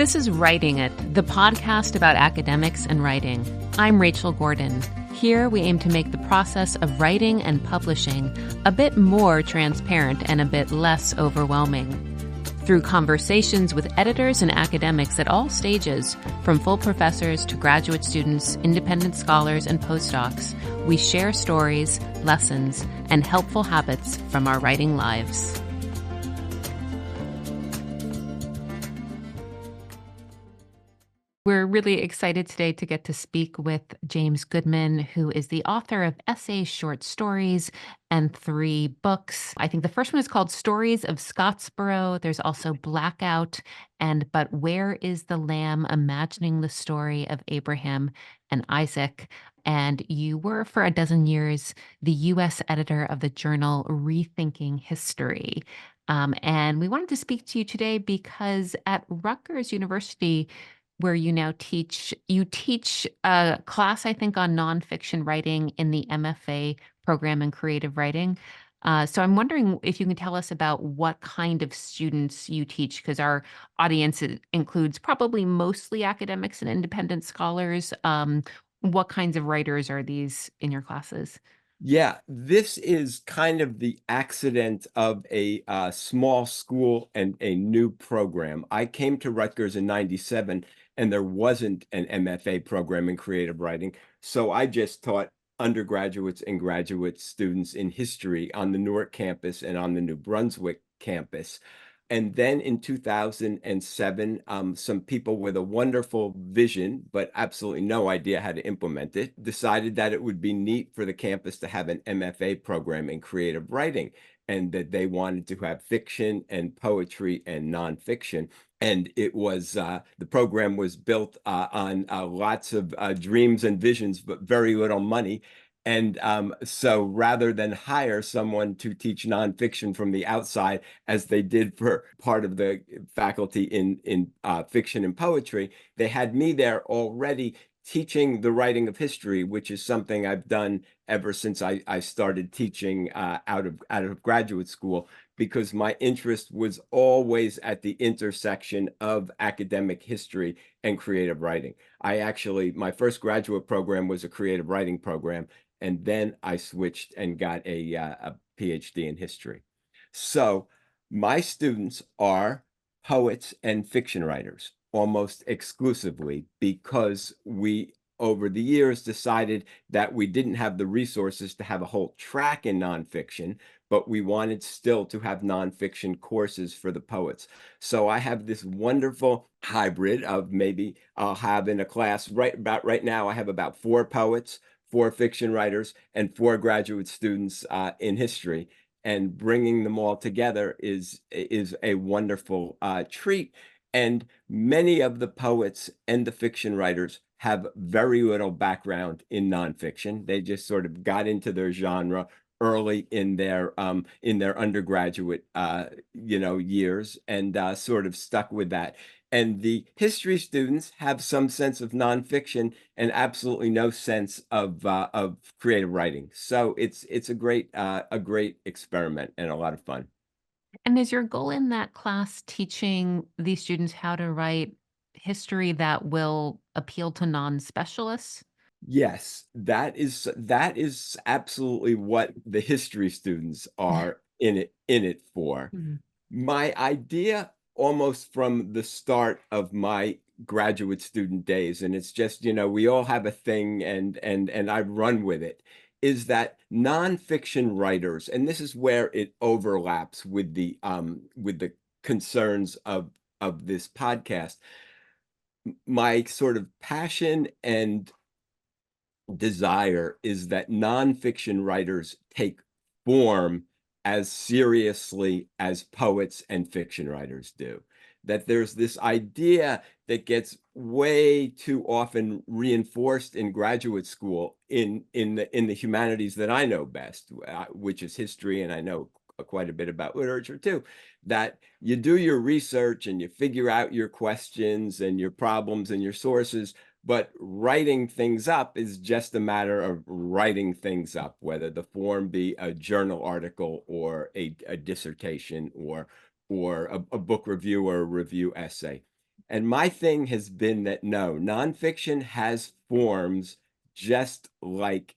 This is Writing It, the podcast about academics and writing. I'm Rachel Gordon. Here we aim to make the process of writing and publishing a bit more transparent and a bit less overwhelming. Through conversations with editors and academics at all stages, from full professors to graduate students, independent scholars, and postdocs, we share stories, lessons, and helpful habits from our writing lives. We're really excited today to get to speak with James Goodman, who is the author of essays, short stories, and 3 books. I think the first one is called Stories of Scottsboro. There's also Blackout and But Where is the Lamb? Imagining the Story of Abraham and Isaac. And you were, for a dozen years, the U.S. editor of the journal Rethinking History. And we wanted to speak to you today because at Rutgers University, where you now teach, you teach a class, I think, on nonfiction writing in the MFA program in creative writing. So I'm wondering if you can tell us about what kind of students you teach, because our audience includes probably mostly academics and independent scholars. What kinds of writers are these in your classes? Yeah, this is kind of the accident of a small school and a new program. I came to Rutgers in '97, and there wasn't an MFA program in creative writing. So I just taught undergraduates and graduate students in history on the Newark campus and on the New Brunswick campus. And then in 2007, some people with a wonderful vision, but absolutely no idea how to implement it, decided that it would be neat for the campus to have an MFA program in creative writing, and that they wanted to have fiction and poetry and nonfiction. And it was the program was built on lots of dreams and visions, but very little money. And so rather than hire someone to teach nonfiction from the outside, as they did for part of the faculty in fiction and poetry, they had me there already teaching the writing of history, which is something I've done ever since I started teaching out of graduate school, because my interest was always at the intersection of academic history and creative writing. My first graduate program was a creative writing program, and then I switched and got a PhD in history. So my students are poets and fiction writers almost exclusively, because we, over the years, decided that we didn't have the resources to have a whole track in nonfiction, but we wanted still to have nonfiction courses for the poets. So I have this wonderful hybrid of, maybe I'll have in a class right now, I have about 4 poets, 4 fiction writers, and 4 graduate students in history. And bringing them all together is a wonderful treat. And many of the poets and the fiction writers have very little background in nonfiction. They just sort of got into their genre early in their undergraduate years, and sort of stuck with that. And the history students have some sense of nonfiction and absolutely no sense of creative writing. So it's a great experiment and a lot of fun. And is your goal in that class teaching these students how to write history that will appeal to non-specialists? Yes, that is absolutely what the history students are in it for. Mhm. My idea, almost from the start of my graduate student days, and it's just, we all have a thing, and I run with it, is that nonfiction writers, and this is where it overlaps with the concerns of this podcast. My sort of passion and desire is that nonfiction writers take form as seriously as poets and fiction writers do. That there's this idea that gets way too often reinforced in graduate school in the humanities that I know best, which is history, and I know quite a bit about literature too. That you do your research and you figure out your questions and your problems and your sources, but writing things up is just a matter of writing things up, whether the form be a journal article or a dissertation or a book review or a review essay. And my thing has been that no, nonfiction has forms just like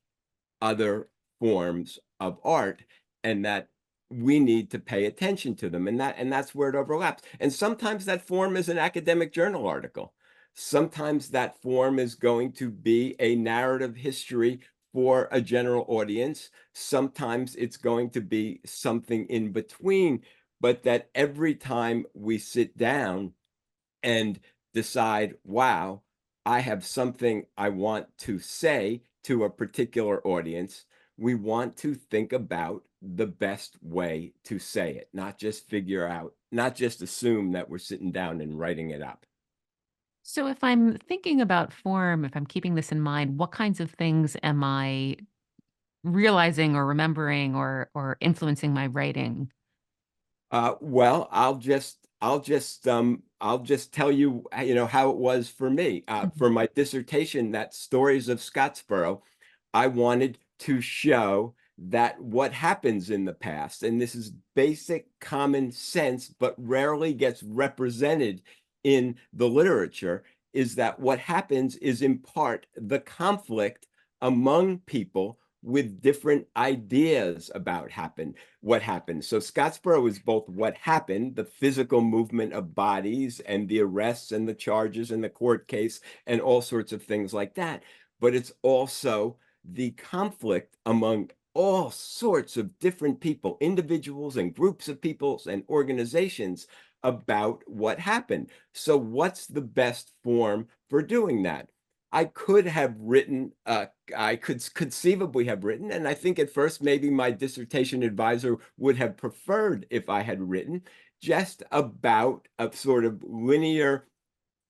other forms of art, and that we need to pay attention to them, and that's where it overlaps. And sometimes that form is an academic journal article. Sometimes that form is going to be a narrative history for a general audience. Sometimes it's going to be something in between, but that every time we sit down and decide, wow, I have something I want to say to a particular audience, we want to think about the best way to say it, not just figure out, not just assume that we're sitting down and writing it up. So if I'm thinking about form, if I'm keeping this in mind, what kinds of things am I realizing or remembering or influencing my writing? Well, I'll just tell you, how it was for me. For Mhm. my dissertation, that Stories of Scottsboro, I wanted to show that what happens in the past, and this is basic common sense, but rarely gets represented in the literature, is that what happens is in part the conflict among people with different ideas about what happened. So Scottsboro is both what happened, the physical movement of bodies and the arrests and the charges and the court case and all sorts of things like that. But it's also the conflict among all sorts of different people, individuals and groups of peoples and organizations about what happened. So what's the best form for doing that? I could have written, I could conceivably have written, and I think at first maybe my dissertation advisor would have preferred if I had written just about a sort of linear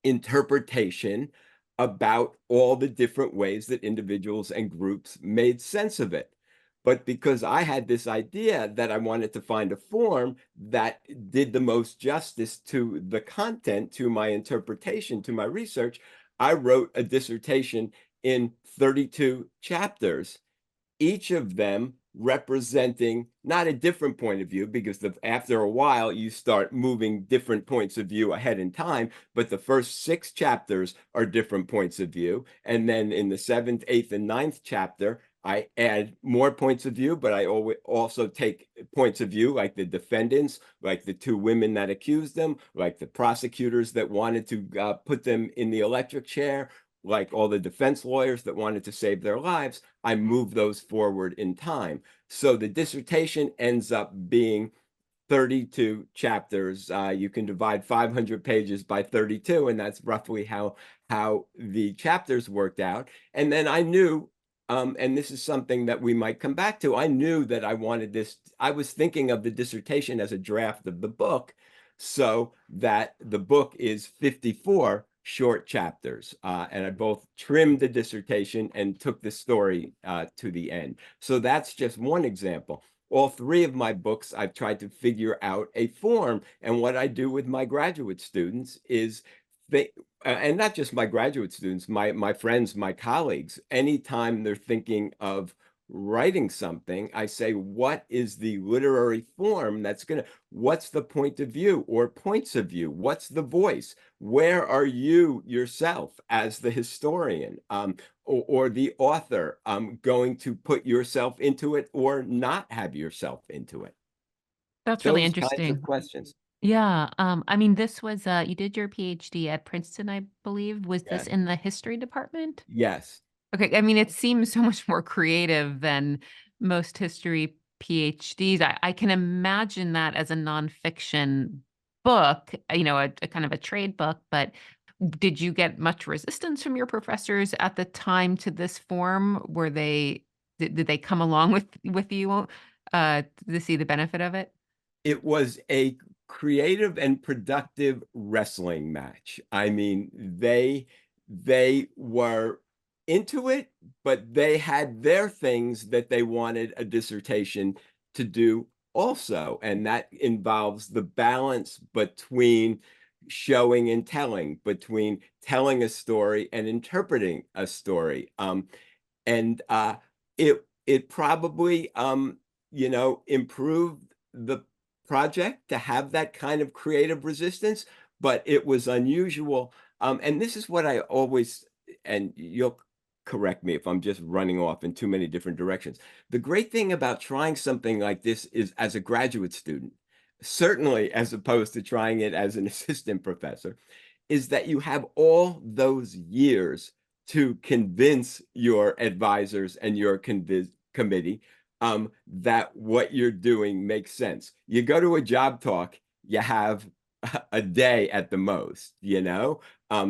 interpretation about all the different ways that individuals and groups made sense of it. But because I had this idea that I wanted to find a form that did the most justice to the content, to my interpretation, to my research, I wrote a dissertation in 32 chapters, each of them representing not a different point of view, because after a while you start moving different points of view ahead in time, but the first 6 chapters are different points of view. And then in the seventh, eighth, and ninth chapter, I add more points of view, but I also take points of view like the defendants, like the 2 women that accused them, like the prosecutors that wanted to put them in the electric chair, like all the defense lawyers that wanted to save their lives. I move those forward in time. So the dissertation ends up being 32 chapters. You can divide 500 pages by 32, and that's roughly how the chapters worked out. And then I knew, and this is something that we might come back to, I knew that I wanted this. I was thinking of the dissertation as a draft of the book, so that the book is 54 short chapters. And I both trimmed the dissertation and took the story to the end. So that's just one example. All 3 of my books, I've tried to figure out a form. And what I do with my graduate students is they, and not just my graduate students, my friends, my colleagues, anytime they're thinking of writing something, I say, what is the literary form what's the point of view or points of view? What's the voice? Where are you yourself as the historian? Or the author going to put yourself into it or not have yourself into it? That's really Those kinds of interesting. questions. Yeah, I mean, this was, you did your PhD at Princeton, I believe. Was this Yes. in the history department? Yes. Okay, I mean, it seems so much more creative than most history PhDs. I can imagine that as a nonfiction book, a kind of a trade book, but did you get much resistance from your professors at the time to this form? Did they come along with you to see the benefit of it? It was a creative and productive wrestling match. I mean, they were into it, but they had their things that they wanted a dissertation to do also, and that involves the balance between showing and telling, between telling a story and interpreting a story. And it probably improved the project to have that kind of creative resistance, but it was unusual. And this is what I always, and you'll correct me if I'm just running off in too many different directions. The great thing about trying something like this is as a graduate student, certainly as opposed to trying it as an assistant professor, is that you have all those years to convince your advisors and your committee that what you're doing makes sense. You go to a job talk, you have a day at the most, you know?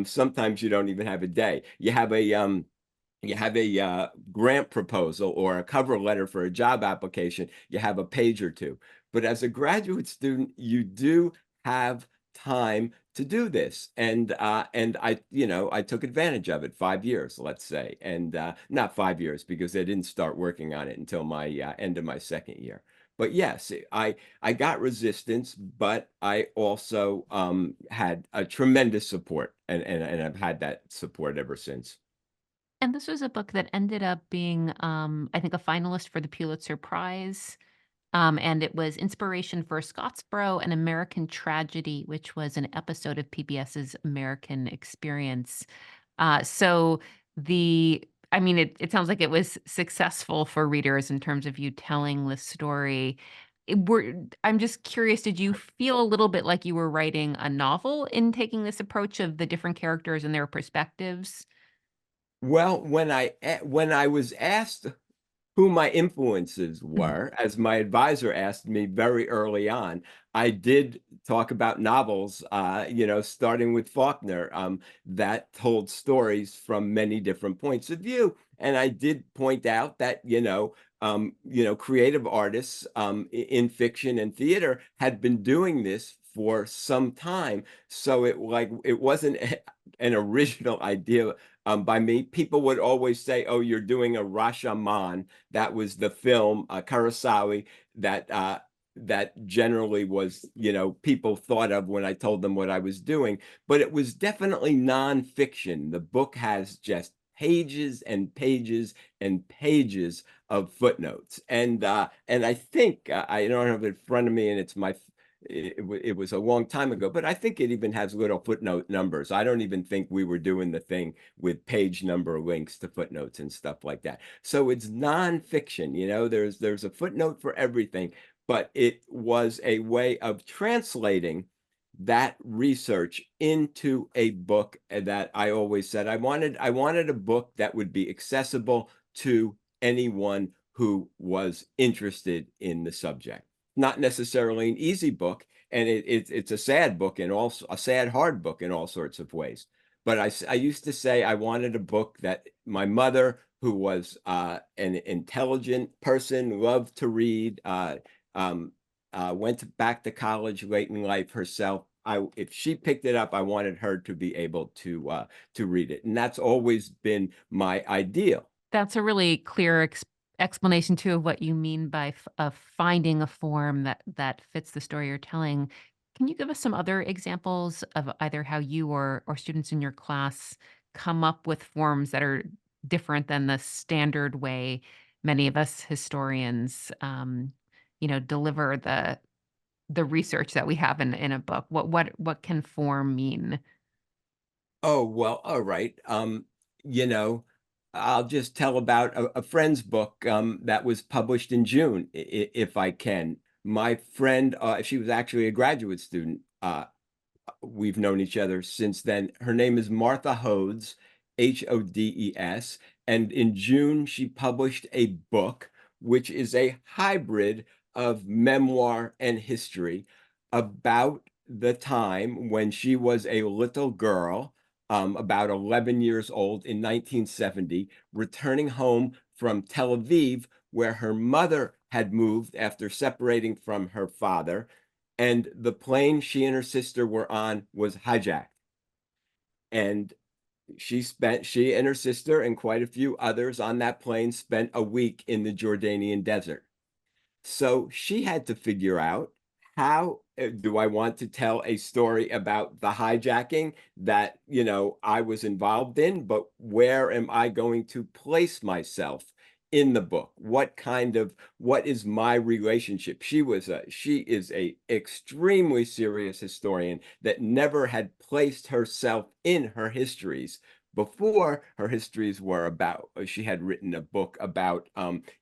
Sometimes you don't even have a day. You have a grant proposal or a cover letter for a job application, you have a page or two. But as a graduate student, you do have time to do this. And I, you know, I took advantage of it 5 years, let's say, and not 5 years because I didn't start working on it until my end of my second year. But yes, I got resistance, but I also had a tremendous support, and I've had that support ever since. And this was a book that ended up being, I think, a finalist for the Pulitzer Prize. And it was inspiration for Scottsboro, an American Tragedy, which was an episode of PBS's American Experience. So I mean, it sounds like it was successful for readers in terms of you telling the story. I'm just curious, did you feel a little bit like you were writing a novel in taking this approach of the different characters and their perspectives? Well, when I was asked who my influences Mhm. were, as my advisor asked me very early on, I did talk about novels, you know, starting with Faulkner, that told stories from many different points of view. And I did point out that, you know, creative artists in fiction and theater had been doing this for some time. So it wasn't an original idea by me. People would always say, "Oh, you're doing a Rashomon." That was the film, Kurosawa, that that generally was, you know, people thought of when I told them what I was doing, but it was definitely nonfiction. The book has just pages and pages and pages of footnotes, and I think I don't have it in front of me, and it's my it was a long time ago, but I think it even has little footnote numbers. I don't even think we were doing the thing with page number links to footnotes and stuff like that. So it's nonfiction, you know, there's a footnote for everything, but it was a way of translating that research into a book that I always said I wanted a book that would be accessible to anyone who was interested in the subject. Not necessarily an easy book, and it's a sad book and also a sad hard book in all sorts of ways. But I used to say I wanted a book that my mother, who was an intelligent person, loved to read, um, back to college late in life herself. If she picked it up, I wanted her to be able to read it, and that's always been my ideal. That's a really clear explanation too of what you mean by finding a form that fits the story you're telling. Can you give us some other examples of either how you or students in your class come up with forms that are different than the standard way many of us historians, deliver the research that we have in a book? What can form mean? Oh, well, all right. You know, I'll just tell about a friend's book that was published in June, if I can. My friend, she was actually a graduate student. We've known each other since then. Her name is Martha Hodes, Hodes, and in June she published a book which is a hybrid of memoir and history about the time when she was a little girl, about 11 years old in 1970, returning home from Tel Aviv, where her mother had moved after separating from her father, and the plane she and her sister were on was hijacked. And she and her sister and quite a few others on that plane spent a week in the Jordanian desert. So she had to figure out, how do I want to tell a story about the hijacking that, you know, I was involved in, but where am I going to place myself in the book? What is my relationship? She is a extremely serious historian that never had placed herself in her histories before. Her histories were about, she had written a book about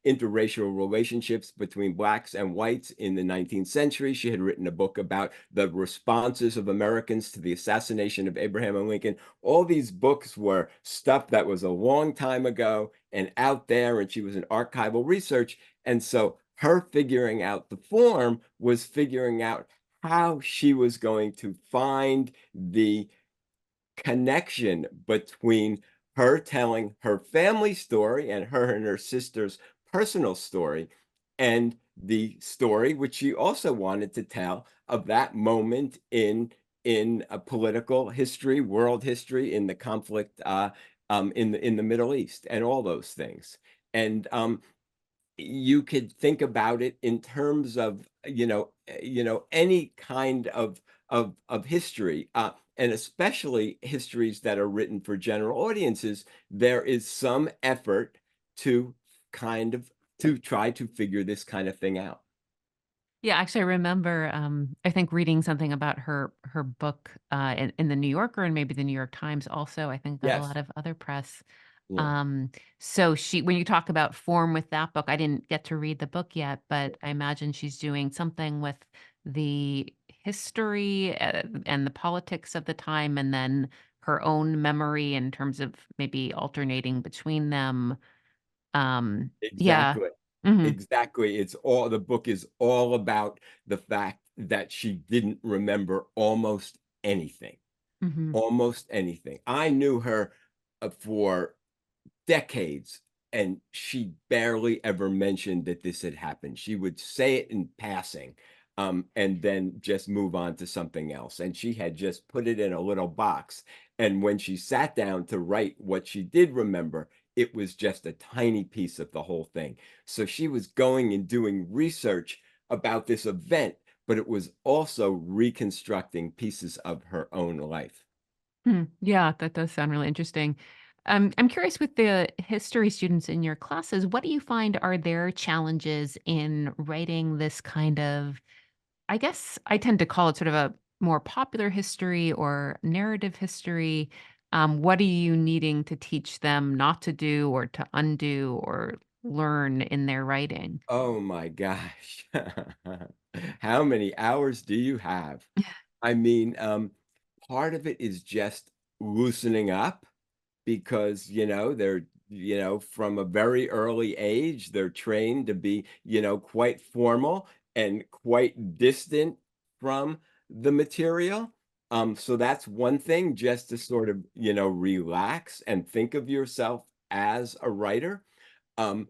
interracial relationships between blacks and whites in the 19th century. She had written a book about the responses of Americans to the assassination of Abraham Lincoln. All these books were stuff that was a long time ago and out there, and she was in archival research. And so her figuring out the form was figuring out how she was going to find the connection between her telling her family story and her sister's personal story and the story which she also wanted to tell of that moment in a political history, world history, in the conflict in the Middle East and all those things. And you could think about it in terms of any kind of history, and especially histories that are written for general audiences. There is some effort to kind of to try to figure this kind of thing out. Yeah, actually, I remember, I think reading something about her book, in the New Yorker and maybe the New York Times also, I think got a lot Yes. of other press. Yeah. So when you talk about form with that book, I didn't get to read the book yet, but I imagine she's doing something with the history, and the politics of the time, and then her own memory in terms of maybe alternating between them. Yeah. Exactly. Mhm, Exactly. The book is all about the fact that she didn't remember almost anything. mhm, Almost anything. I knew her for decades, and she barely ever mentioned that this had happened. She would say it in passing, and then just move on to something else. And she had just put it in a little box. And when she sat down to write what she did remember, it was just a tiny piece of the whole thing. So she was going and doing research about this event, but it was also reconstructing pieces of her own life. yeah, that does sound really interesting. I'm curious with the history students in your classes, what do you find are their challenges in writing this kind of, I guess I tend to call it sort of a more popular history or narrative history. What are you needing to teach them not to do or to undo or learn in their writing? Oh my gosh. How many hours do you have? I mean, part of it is just loosening up because, from a very early age, they're trained to be, quite formal and quite distant from the material. So that's one thing, just to sort of, relax and think of yourself as a writer. Um,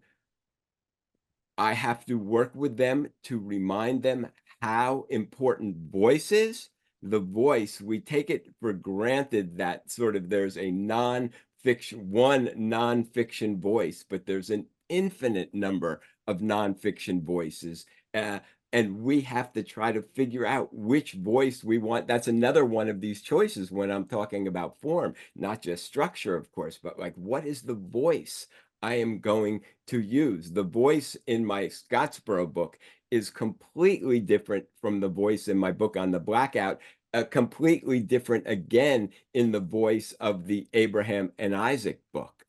I have to work with them to remind them how important voice is. The voice, we take it for granted that sort of there's a one nonfiction voice, but there's an infinite number of nonfiction voices. Uh, and we have to try to figure out which voice we want. That's another one of these choices when I'm talking about form, not just structure, of course, but like, what is the voice I am going to use? The voice in my Scottsboro book is completely different from the voice in my book on the blackout, completely different again in the voice of the Abraham and Isaac book.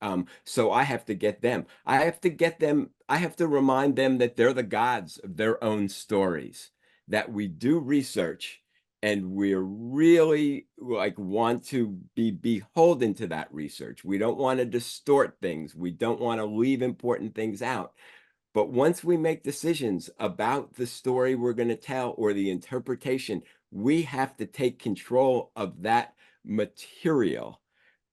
So I have to get them. I have to get them. I have to remind them that they're the gods of their own stories, that we do research and we're really like want to be beholden to that research. We don't want to distort things. We don't want to leave important things out. But once we make decisions about the story we're going to tell or the interpretation, we have to take control of that material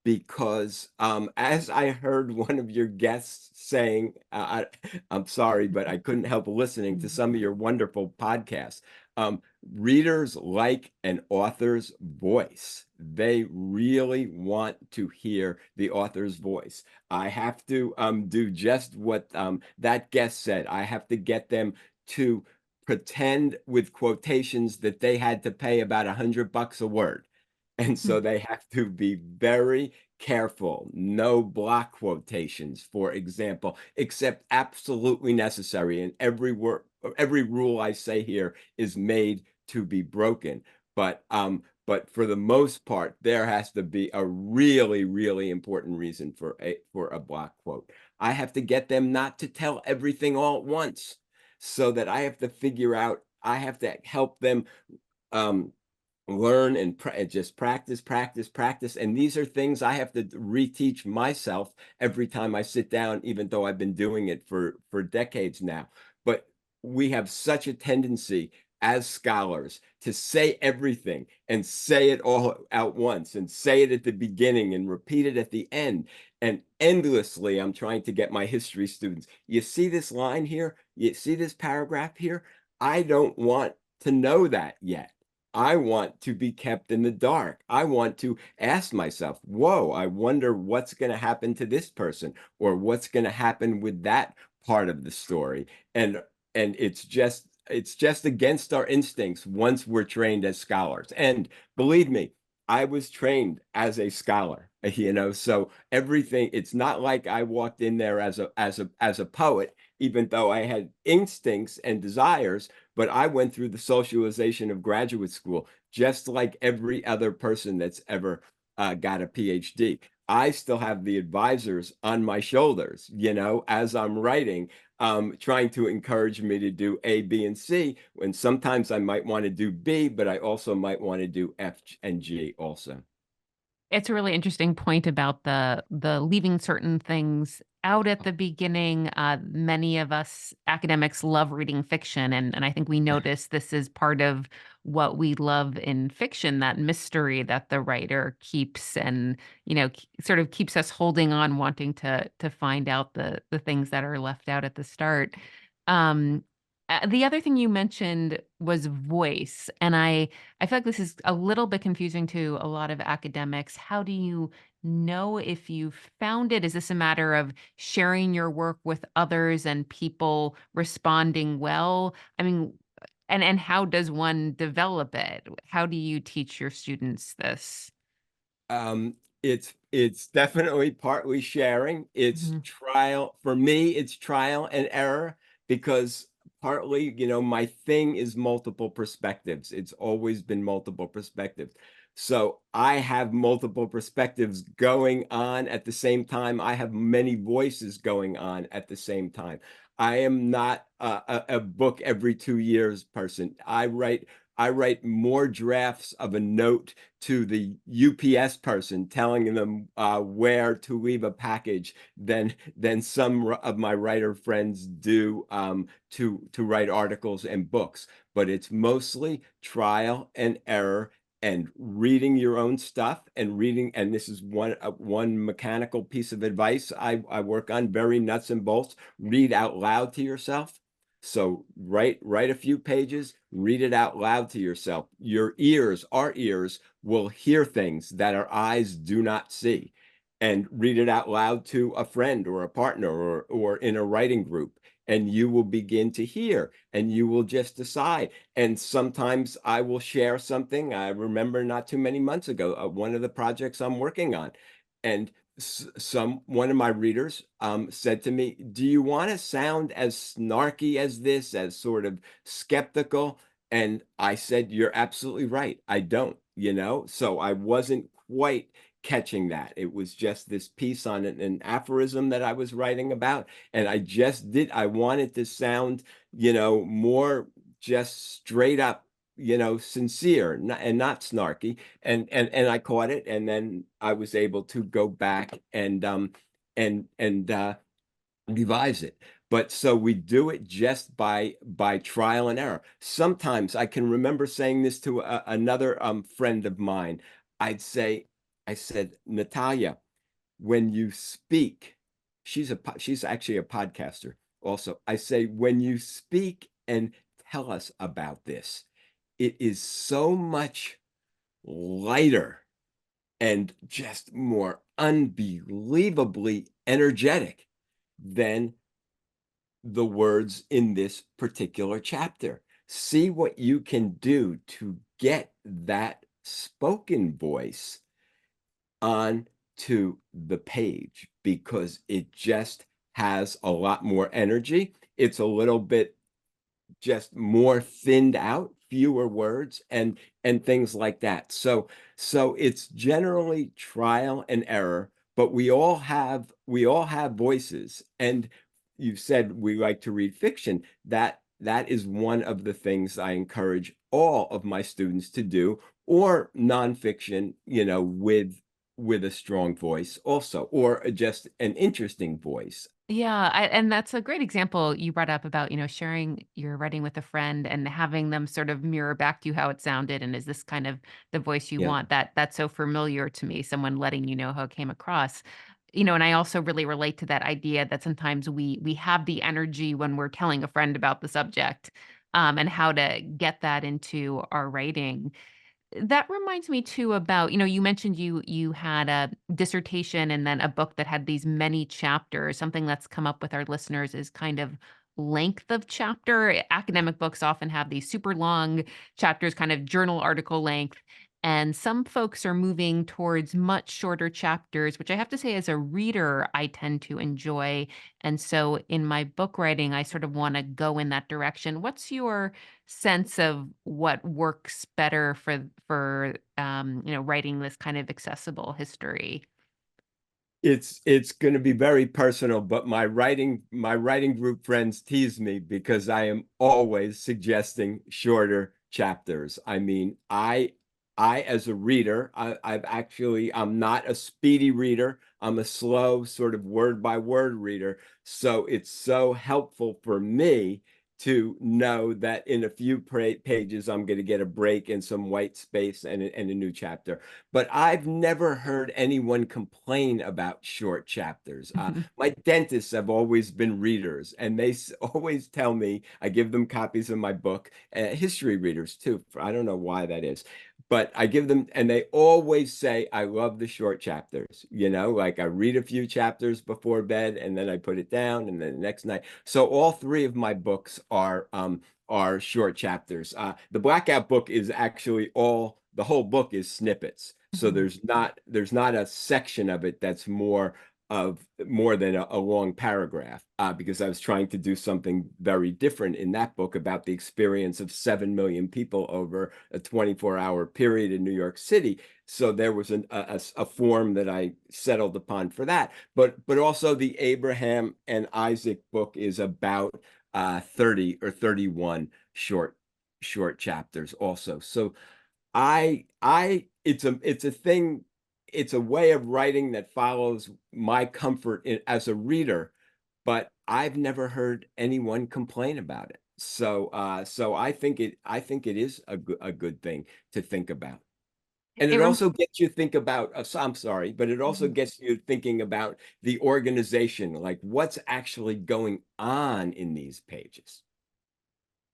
because as I heard one of your guests saying, I'm sorry, but I couldn't help listening to some of your wonderful podcasts. Um, Readers like an author's voice. They really want to hear the author's voice. I have to do just what that guest said. I have to get them to pretend with quotations that they had to pay about $100 a word. And so they have to be very careful, no block quotations, for example, except absolutely necessary. And every rule I say here is made to be broken. But for the most part, there has to be a really, really important reason for a block quote. I have to get them not to tell everything all at once, so that I have to figure out, I have to help them um, learn and just practice, practice, practice. And these are things I have to reteach myself every time I sit down, even though I've been doing it for decades now. But we have such a tendency as scholars to say everything and say it all at once and say it at the beginning and repeat it at the end. And endlessly, I'm trying to get my history students, you see this line here? You see this paragraph here? I don't want to know that yet. I want to be kept in the dark. I want to ask myself, whoa, I wonder what's going to happen to this person, or what's going to happen with that part of the story. And it's just against our instincts once we're trained as scholars. And believe me, I was trained as a scholar, so everything, it's not like I walked in there as a poet, even though I had instincts and desires, but I went through the socialization of graduate school, just like every other person that's ever got a PhD. I still have the advisors on my shoulders, as I'm writing, trying to encourage me to do A, B, and C. When sometimes I might want to do B, but I also might want to do F and G also. It's a really interesting point about the leaving certain things out at the beginning. Many of us academics love reading fiction, and I think we notice this is part of what we love in fiction, that mystery that the writer keeps, and sort of keeps us holding on, wanting to find out the things that are left out at the start. Um, the other thing you mentioned was voice, and I feel like this is a little bit confusing to a lot of academics. How do you know if you found it? Is this a matter of sharing your work with others and people responding well? I mean, and how does one develop it? How do you teach your students this? It's definitely partly sharing. It's Mhm. trial. For me, it's trial and error, because partly, my thing is multiple perspectives. It's always been multiple perspectives. So I have multiple perspectives going on at the same time. I have many voices going on at the same time. I am not a book every 2 years person. I write more drafts of a note to the UPS person telling them where to leave a package than some of my writer friends do, to write articles and books. But it's mostly trial and error and reading your own stuff and reading. And this is one mechanical piece of advice I work on, very nuts and bolts. Read out loud to yourself. So write a few pages, read it out loud to yourself. Our ears will hear things that our eyes do not see. And read it out loud to a friend or a partner, or in a writing group. And you will begin to hear, and you will just decide. And sometimes I will share something. I remember not too many months ago, one of the projects I'm working on. And one of my readers said to me, "Do you want to sound as snarky as this, as sort of skeptical?" And I said, "You're absolutely right. I don't, So I wasn't quite catching that. It was just this piece on an aphorism that I was writing about. And I wanted to sound, more just straight up, sincere, and not snarky. And I caught it. And then I was able to go back and revise it. But so we do it just by trial and error. Sometimes I can remember saying this to another friend of mine. I'd say, I said, "Natalia, when you speak," she's actually a podcaster also. I say, "When you speak and tell us about this, it is so much lighter and just more unbelievably energetic than the words in this particular chapter. See what you can do to get that spoken voice on to the page because it just has a lot more energy. It's a little bit just more thinned out, fewer words and things like that. So it's generally trial and error, but we all have voices. And you said we like to read fiction. That is one of the things I encourage all of my students to do, or nonfiction, with a strong voice also, or just an interesting voice. Yeah, and that's a great example you brought up about, sharing your writing with a friend and having them sort of mirror back to you how it sounded, and is this kind of the voice you Yeah. want? That's so familiar to me, someone letting you know how it came across. And I also really relate to that idea that sometimes we have the energy when we're telling a friend about the subject, and how to get that into our writing. That reminds me too about, you mentioned you had a dissertation and then a book that had these many chapters. Something that's come up with our listeners is kind of length of chapter. Academic books often have these super long chapters, kind of journal article length. And some folks are moving towards much shorter chapters, which I have to say, as a reader, I tend to enjoy. And so in my book writing, I sort of want to go in that direction. What's your sense of what works better for writing this kind of accessible history? It's going to be very personal, but my writing group friends tease me because I am always suggesting shorter chapters. I mean, I as a reader, I'm not a speedy reader. I'm a slow sort of word by word reader. So it's so helpful for me to know that in a few pages I'm going to get a break and some white space and a new chapter. But I've never heard anyone complain about short chapters. My dentists have always been readers, and they always tell me, I give them copies of my book, history readers too. I don't know why that is. But I give them, and they always say, I love the short chapters. Like I read a few chapters before bed, and then I put it down, and then the next night. So all three of my books are short chapters. The Blackout book is actually the whole book is snippets. So Mhm. there's not a section of it that's more than a long paragraph, because I was trying to do something very different in that book about the experience of 7 million people over a 24-hour period in New York City. So there was a form that I settled upon for that. But also the Abraham and Isaac book is about 30 or 31 short chapters also. So it's a thing, it's a way of writing that follows my comfort as a reader, but I've never heard anyone complain about it. So I think it is a good thing to think about. And It it rem also gets you think about, I'm sorry, but it also Mhm. gets you thinking about the organization, like what's actually going on in these pages.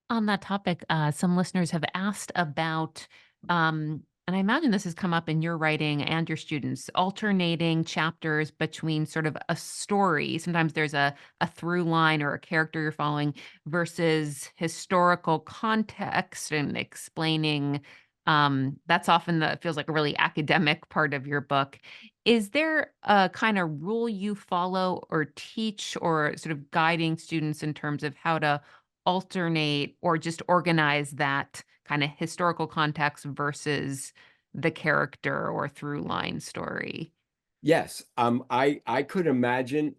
On that topic, some listeners have asked about, and I imagine this has come up in your writing and your students, alternating chapters between sort of a story. Sometimes there's a through line or a character you're following versus historical context and explaining. That's often it feels like a really academic part of your book. Is there a kind of rule you follow or teach or sort of guiding students in terms of how to alternate or just organize that kind of historical context versus the character or through line story? Yes, I can imagine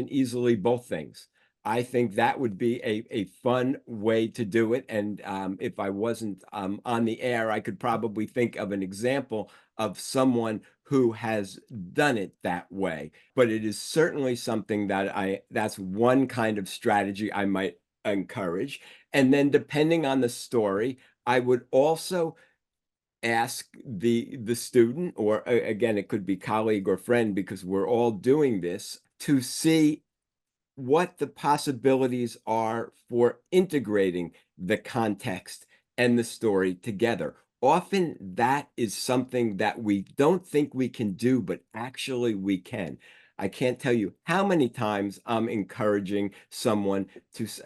easily both things. I think that would be a fun way to do it. And if I wasn't on the air, I could probably think of an example of someone who has done it that way. But it is certainly something that's one kind of strategy I might encourage. And then depending on the story, I would also ask the student, or again it could be colleague or friend, because we're all doing this, to see what the possibilities are for integrating the context and the story together. Often that is something that we don't think we can do, but actually we can. I can't tell you how many times I'm encouraging someone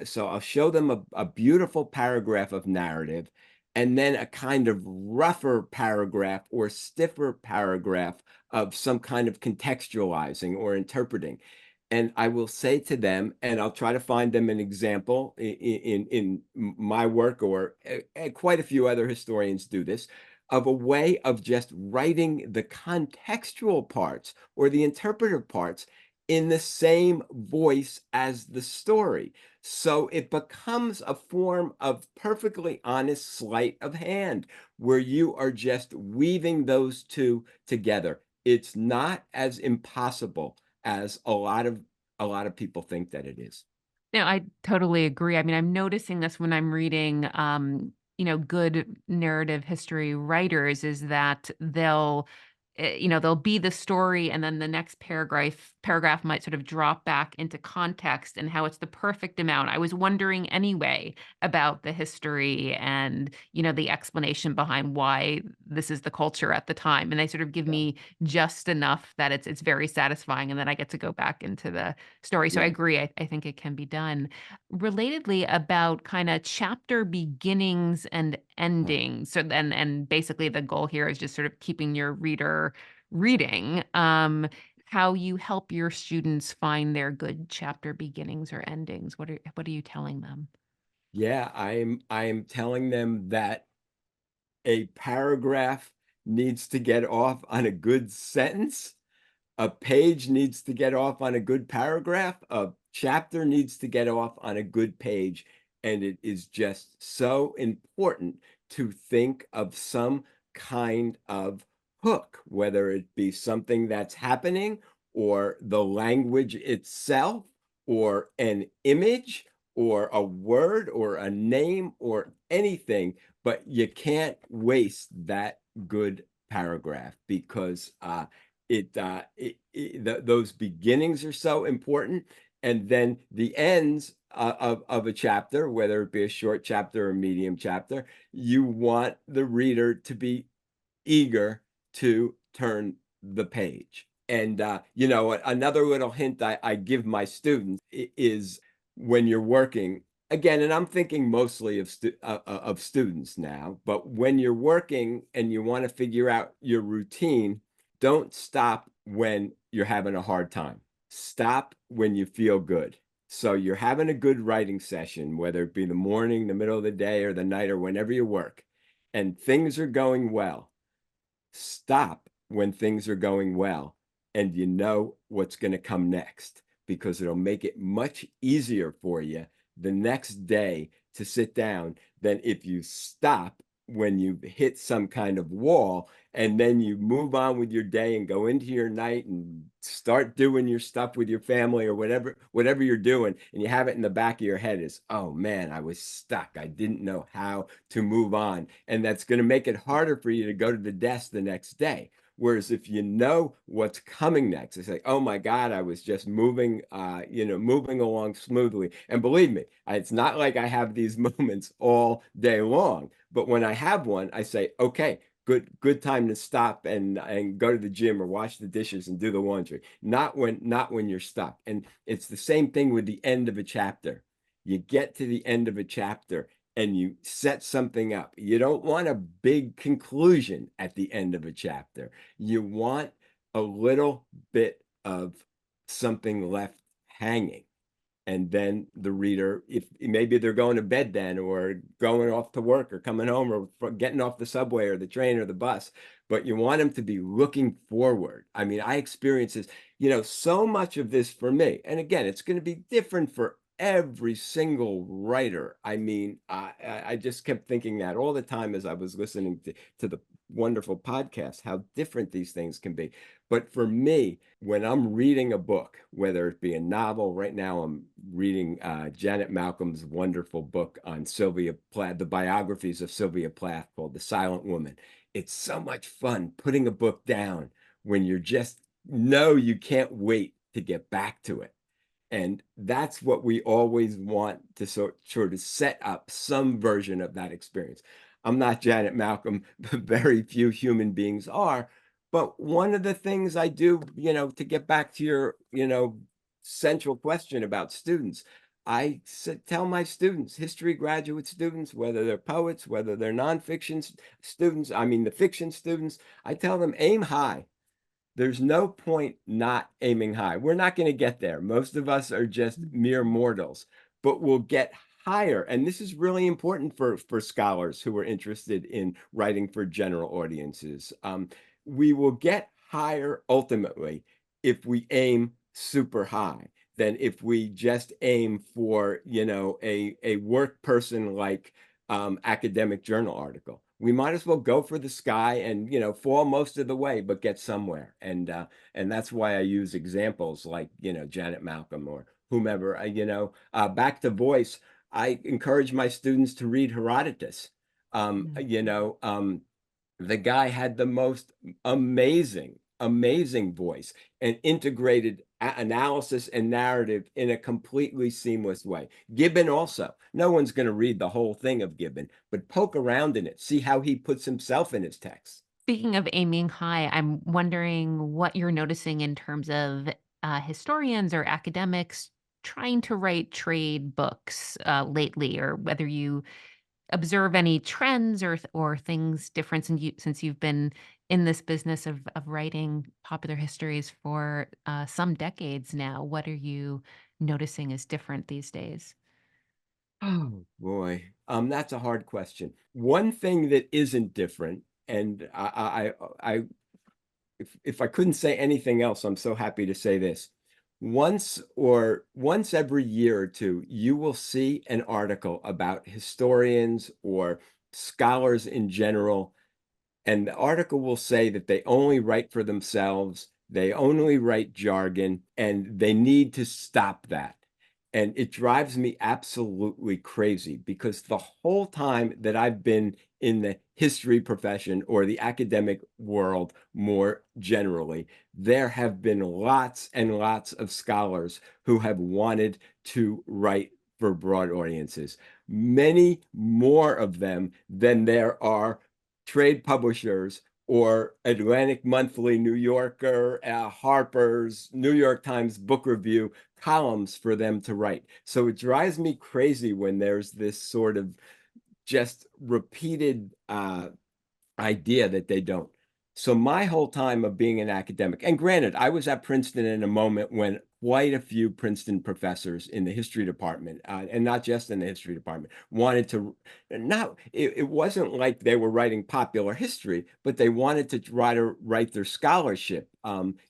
so I'll show them a beautiful paragraph of narrative, and then a kind of rougher paragraph or stiffer paragraph of some kind of contextualizing or interpreting. And I will say to them, and I'll try to find them an example in my work, or quite a few other historians do this, of a way of just writing the contextual parts or the interpretive parts in the same voice as the story. So it becomes a form of perfectly honest sleight of hand where you are just weaving those two together. It's not as impossible as a lot of people think that it is. No, I totally agree. I mean, I'm noticing this when I'm reading, good narrative history writers is that they'll be the story, and then the next paragraph might sort of drop back into context and how it's the perfect amount. I was wondering anyway about the history and, the explanation behind why this is the culture at the time. And they sort of give Yeah. me just enough that it's very satisfying, and then I get to go back into the story. So I Yeah. agree. I think it can be done. Relatedly, about kind of chapter beginnings and Uh, endings. So then, and basically the goal here is just sort of keeping your reader reading. How you help your students find their good chapter beginnings or endings. What are you telling them? yeah, I'm telling them that a paragraph needs to get off on a good sentence. A page needs to get off on a good paragraph. A chapter needs to get off on a good page. And it is just so important to think of some kind of hook, whether it be something that's happening or the language itself or an image or a word or a name or anything. But you can't waste that good paragraph because those beginnings are so important, and then the ends of a chapter, whether it be a short chapter or a medium chapter, you want the reader to be eager to turn the page. And another little hint I give my students is when you're working again, and I'm thinking mostly of students now, but when you're working and you want to figure out your routine, don't stop when you're having a hard time. Stop when you feel good. So you're having a good writing session, whether it be the morning, the middle of the day, or the night, or whenever you work, and things are going well. Stop when things are going well, and you know what's going to come next, because it'll make it much easier for you the next day to sit down than if you stop when you hit some kind of wall and then you move on with your day and go into your night and start doing your stuff with your family or whatever you're doing, and you have it in the back of your head is, oh man, I was stuck, I didn't know how to move on. And that's going to make it harder for you to go to the desk the next day. Whereas if you know what's coming next, it's like, oh my God, I was just moving along smoothly. And believe me, it's not like I have these moments all day long. But when I have one, I say, okay, good time to stop and go to the gym or wash the dishes and do the laundry. Not when you're stuck. And it's the same thing with the end of a chapter. You get to the end of a chapter and you set something up. You don't want a big conclusion at the end of a chapter. You want a little bit of something left hanging. And then the reader, if maybe they're going to bed then, or going off to work, or coming home, or getting off the subway or the train or the bus, but you want them to be looking forward. I mean, I experience this, so much of this for me. And again, it's going to be different for every single writer. I mean, I just kept thinking that all the time as I was listening to the wonderful podcast, how different these things can be. But for me, when I'm reading a book, whether it be a novel, right now I'm reading Janet Malcolm's wonderful book on Sylvia Plath, the biographies of Sylvia Plath, called The Silent Woman. It's so much fun putting a book down when you're just know you can't wait to get back to it. And that's what we always want to sort of set up some version of that experience. I'm not Janet Malcolm, but very few human beings are. But one of the things I do, to get back to your, central question about students, tell my students, history graduate students, whether they're poets, whether they're nonfiction students, I mean, the fiction students, I tell them aim high. There's no point not aiming high. We're not going to get there. Most of us are just mere mortals, but we'll get higher. And this is really important for scholars who are interested in writing for general audiences. We will get higher ultimately if we aim super high than if we just aim for, a work person like academic journal article. We might as well go for the sky and fall most of the way, but get somewhere. And that's why I use examples like Janet Malcolm or whomever. Back to voice. I encourage my students to read Herodotus. The guy had the most amazing voice and integrated analysis and narrative in a completely seamless way. Gibbon also. No one's going to read the whole thing of Gibbon, but poke around in it, see how he puts himself in his text. Speaking of aiming high, I'm wondering what you're noticing in terms of historians or academics trying to write trade books lately, or whether you observe any trends or things different since you've been in this business of writing popular histories for some decades now. What are you noticing is different these days? Oh boy, that's a hard question. One thing that isn't different, and if I couldn't say anything else, I'm so happy to say this. Once every year or two, you will see an article about historians or scholars in general, and the article will say that they only write for themselves, they only write jargon, and they need to stop that. And it drives me absolutely crazy because the whole time that I've been in the history profession or the academic world more generally, there have been lots and lots of scholars who have wanted to write for broad audiences, many more of them than there are trade publishers or Atlantic Monthly, New Yorker, Harper's, New York Times Book Review columns for them to write. So it drives me crazy when there's this sort of just repeated idea that they don't. So my whole time of being an academic, and granted, I was at Princeton in a moment when quite a few Princeton professors in the history department, and not just in the history department, wanted to not. It wasn't like they were writing popular history, but they wanted to try to write their scholarship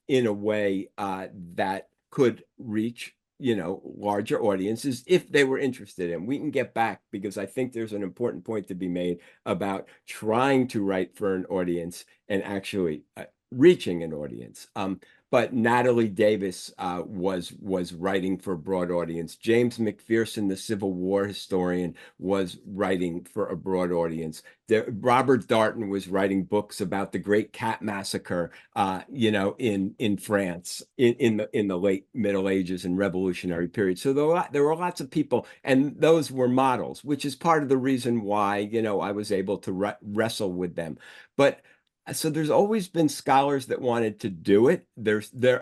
in a way that could reach larger audiences if they were interested. And we can get back because I think there's an important point to be made about trying to write for an audience and actually reaching an audience. But Natalie Davis was writing for a broad audience. James McPherson, the Civil War historian, was writing for a broad audience. Robert Darnton was writing books about the Great Cat Massacre, in France in the late Middle Ages and Revolutionary period. So there were lots of people, and those were models, which is part of the reason why I was able to wrestle with them. But so there's always been scholars that wanted to do it.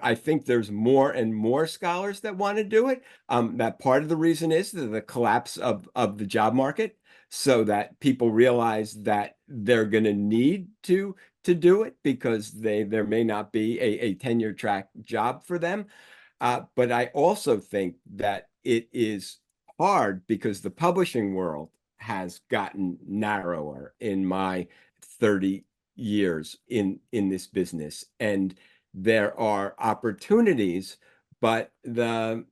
I think there's more and more scholars that want to do it. That part of the reason is the collapse of the job market, so that people realize that they're going to need to do it because there may not be a tenure track job for them. But I also think that it is hard because the publishing world has gotten narrower in my 30 years in this business, and there are opportunities, but there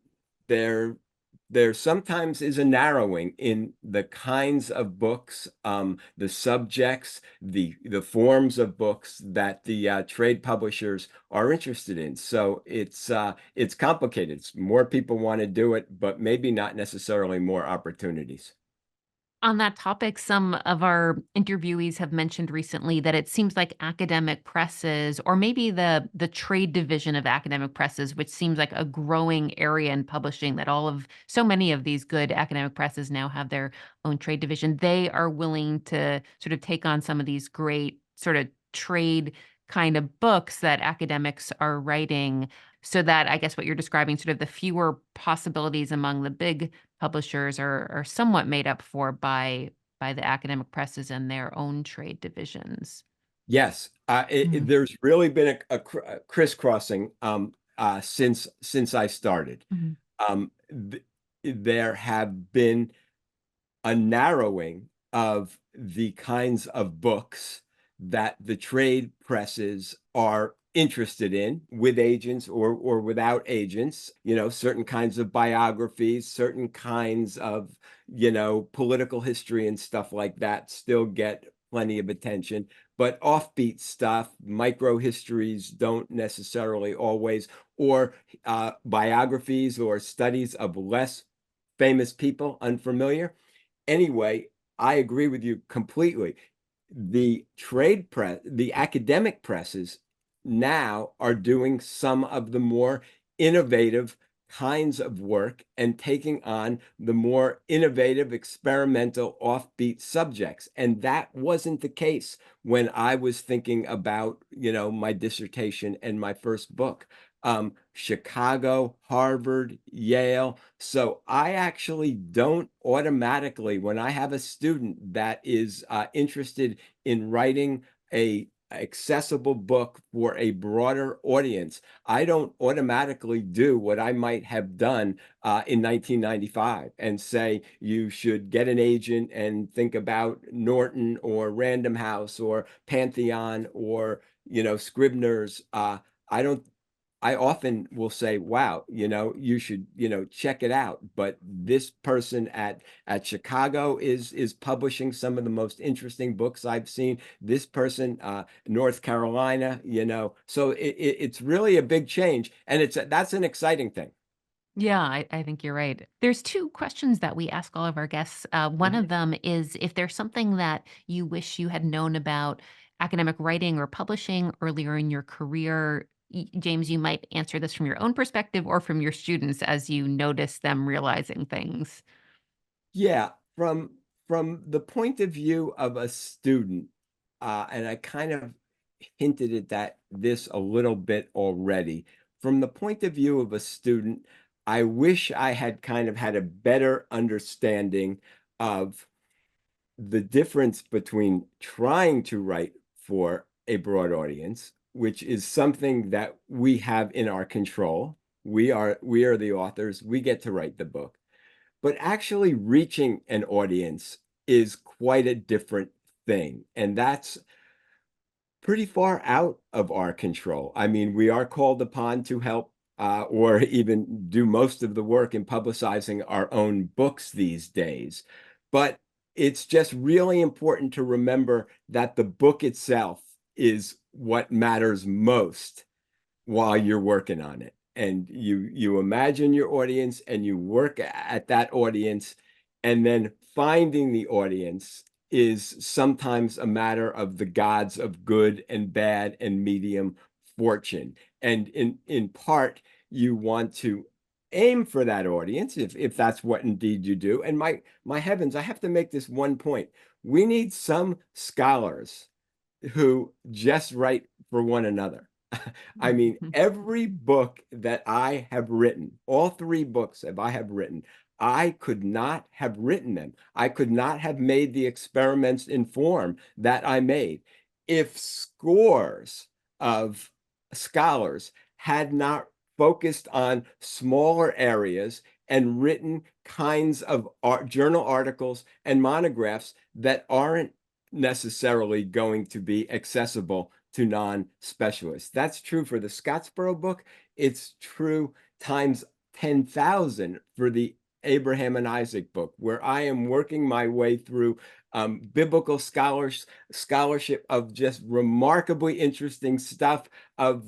there sometimes is a narrowing in the kinds of books, the subjects, the forms of books that the trade publishers are interested in. So it's complicated. More people want to do it, but maybe not necessarily more opportunities. On that topic, some of our interviewees have mentioned recently that it seems like academic presses, or maybe the trade division of academic presses, which seems like a growing area in publishing, that so many of these good academic presses now have their own trade division. They are willing to sort of take on some of these great sort of trade kind of books that academics are writing, so that I guess what you're describing, sort of the fewer possibilities among the big publishers are somewhat made up for by the academic presses and their own trade divisions. Yes, Mhm, there's really been a crisscrossing since I started. mhm. There have been a narrowing of the kinds of books that the trade presses are interested in with agents or without agents, certain kinds of biographies, certain kinds of, political history and stuff like that still get plenty of attention. But offbeat stuff, micro histories don't necessarily always, or biographies or studies of less famous people, unfamiliar. Anyway, I agree with you completely. The trade press, the academic presses now are doing some of the more innovative kinds of work and taking on the more innovative, experimental, offbeat subjects. And that wasn't the case when I was thinking about, my dissertation and my first book. Chicago, Harvard, Yale. So I actually don't automatically, when I have a student that is interested in writing a accessible book for a broader audience, I don't automatically do what I might have done in 1995 and say you should get an agent and think about Norton or Random House or Pantheon or Scribner's. I don't I often will say, wow, you should, check it out. But this person at Chicago is publishing some of the most interesting books I've seen. This person, North Carolina, so it's really a big change, and that's an exciting thing. Yeah, I think you're right. There's two questions that we ask all of our guests. One of Mhm. them is if there's something that you wish you had known about academic writing or publishing earlier in your career. James, you might answer this from your own perspective or from your students as you notice them realizing things. Yeah, from the point of view of a student, and I kind of hinted at this a little bit already. From the point of view of a student, I wish I had kind of had a better understanding of the difference between trying to write for a broad audience, which is something that we have in our control. We are the authors. We get to write the book, but actually reaching an audience is quite a different thing. And that's pretty far out of our control. I mean, we are called upon to help or even do most of the work in publicizing our own books these days. But it's just really important to remember that the book itself is what matters most while you're working on it. And you imagine your audience and you work at that audience, and then finding the audience is sometimes a matter of the gods of good and bad and medium fortune. And in part, you want to aim for that audience if that's what indeed you do. And my heavens, I have to make this one point. We need some scholars who just write for one another. I mean, every book that I have written, all three books that I have written, I could not have written them. I could not have made the experiments in form that I made if scores of scholars had not focused on smaller areas and written kinds of journal articles and monographs that aren't necessarily going to be accessible to non-specialists. That's true for the Scottsboro book. It's true times 10,000 for the Abraham and Isaac book, where I am working my way through biblical scholarship of just remarkably interesting stuff of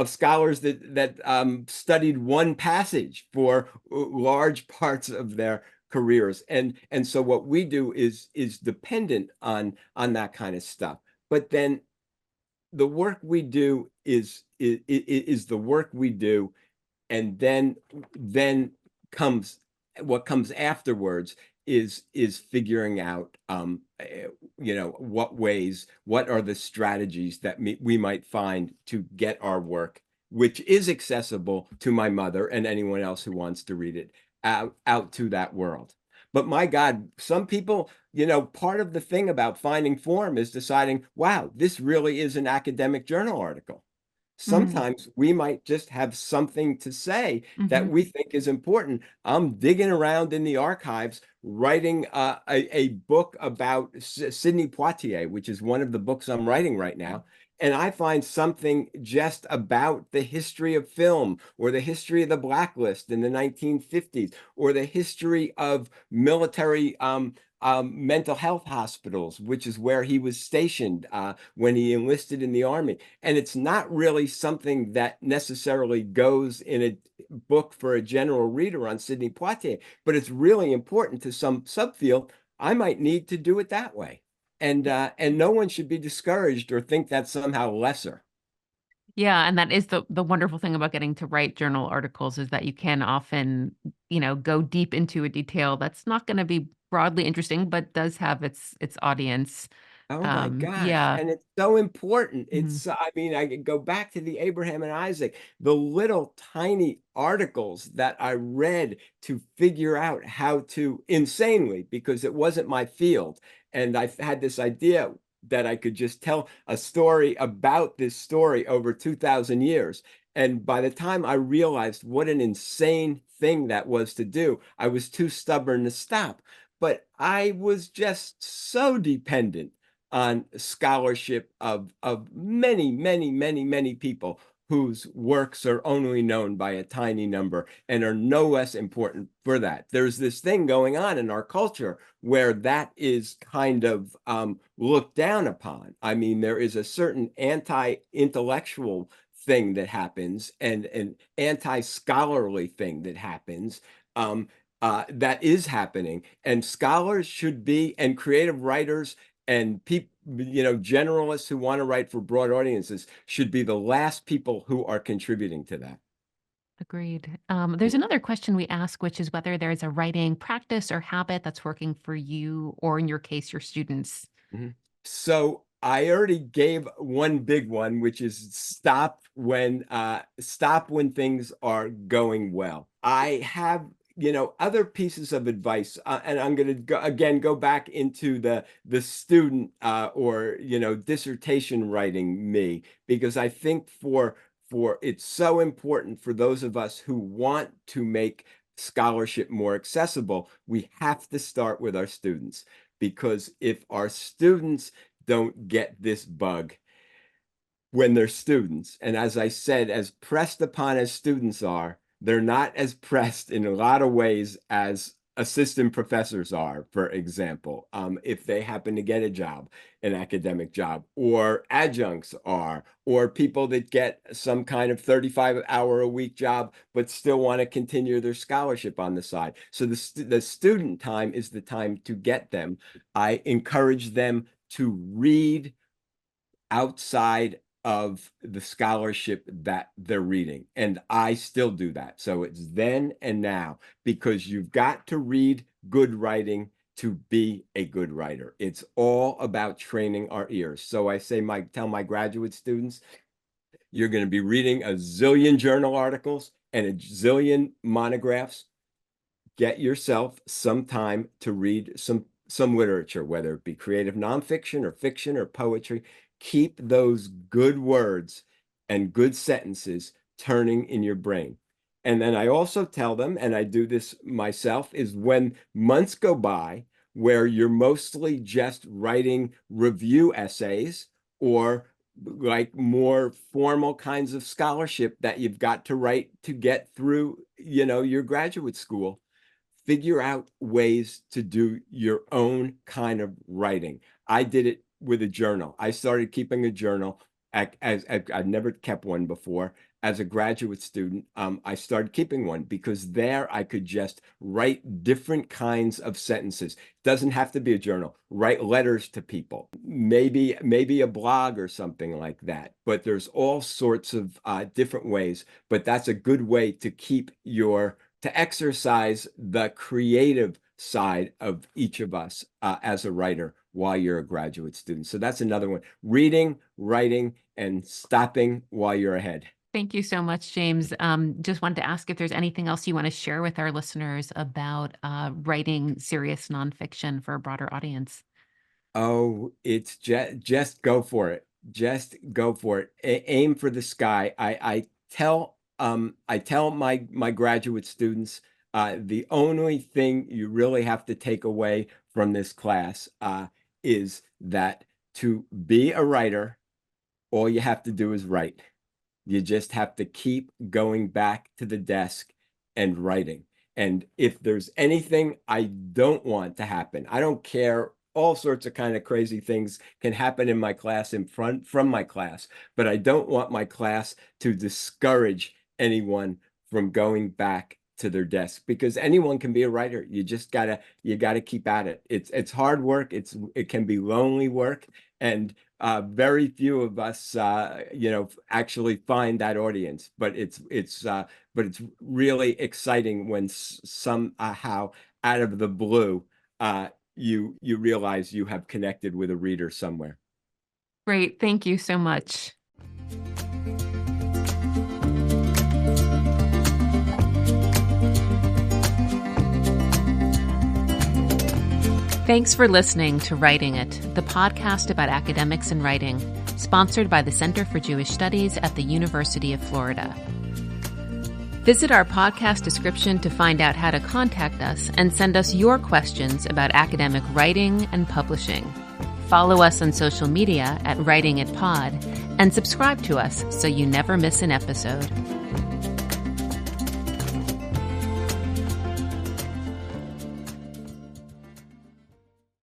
scholars that studied one passage for large parts of their careers. And so what we do is dependent on that kind of stuff. But then the work we do is the work we do, and then comes what comes afterwards is figuring out what are the strategies that we might find to get our work, which is accessible to my mother and anyone else who wants to read it, out to that world. But my God, some people, part of the thing about finding form is deciding, wow, this really is an academic journal article. Mm, Sometimes we might just have something to say that hmm we think is important. I'm digging around in the archives, writing a book about Sidney Poitier, which is one of the books I'm writing right now. And I find something just about the history of film, or the history of the blacklist in the 1950s, or the history of military mental health hospitals, which is where he was stationed when he enlisted in the army. And it's not really something that necessarily goes in a book for a general reader on Sidney Poitier, but it's really important to some subfield. I might need to do it that way. And no one should be discouraged or think that's somehow lesser. Yeah, and that is the wonderful thing about getting to write journal articles is that you can often, go deep into a detail that's not going to be broadly interesting, but does have its audience. Oh my gosh. Yeah. And it's so important. Mhm. I mean, I could go back to the Abraham and Isaac, the little tiny articles that I read to figure out how to, insanely, because it wasn't my field. And I had this idea that I could just tell a story about this story over 2,000 years. And by the time I realized what an insane thing that was to do, I was too stubborn to stop. But I was just so dependent on scholarship of many, many, many, many people whose works are only known by a tiny number and are no less important for that. There's this thing going on in our culture where that is kind of looked down upon. I mean, there is a certain anti-intellectual thing that happens, and an anti-scholarly thing that happens, that is happening. And scholars should be, and creative writers and people, generalists who want to write for broad audiences should be the last people who are contributing to that. Agreed. There's another question we ask, which is whether there's a writing practice or habit that's working for you, or in your case, your students. Mhm. So I already gave one big one, which is stop when things are going well. I have, other pieces of advice, and I'm going to go back into the student, or dissertation writing me, because I think for it's so important for those of us who want to make scholarship more accessible. We have to start with our students, because if our students don't get this bug when they're students, and as I said, as pressed upon as students are, they're not as pressed in a lot of ways as assistant professors are, for example, if they happen to get a job, an academic job, or adjuncts are, or people that get some kind of 35-hour-a-week job, but still want to continue their scholarship on the side. So the student time is the time to get them. I encourage them to read outside of the scholarship that they're reading. And I still do that. So it's then and now, because you've got to read good writing to be a good writer. It's all about training our ears. So I tell my graduate students, you're going to be reading a zillion journal articles and a zillion monographs. Get yourself some time to read some literature, whether it be creative nonfiction or fiction or poetry. Keep those good words and good sentences turning in your brain. And then I also tell them, and I do this myself, is when months go by where you're mostly just writing review essays, or like more formal kinds of scholarship that you've got to write to get through, your graduate school, figure out ways to do your own kind of writing. I did it with a journal. I started keeping a journal, as I'd never kept one before. As a graduate student, I started keeping one because there I could just write different kinds of sentences. Doesn't have to be a journal. Write letters to people, maybe a blog or something like that. But there's all sorts of different ways. But that's a good way to to exercise the creative side of each of us as a writer while you're a graduate student. So that's another one. Reading, writing, and stopping while you're ahead. Thank you so much, James. Just wanted to ask if there's anything else you want to share with our listeners about writing serious nonfiction for a broader audience. Oh, it's just go for it. Just go for it. Aim for the sky. I tell my graduate students, the only thing you really have to take away from this class is that to be a writer, all you have to do is write. You just have to keep going back to the desk and writing. And if there's anything I don't want to happen, I don't care. All sorts of kind of crazy things can happen in my class from my class, but I don't want my class to discourage anyone from going back to their desk, because anyone can be a writer. You gotta keep at it. It's hard work. It can be lonely work, and very few of us, actually find that audience. But it's really exciting when somehow out of the blue, you realize you have connected with a reader somewhere. Great. Thank you so much. Thanks for listening to Writing It, the podcast about academics and writing, sponsored by the Center for Jewish Studies at the University of Florida. Visit our podcast description to find out how to contact us and send us your questions about academic writing and publishing. Follow us on social media at Writing It Pod and subscribe to us so you never miss an episode.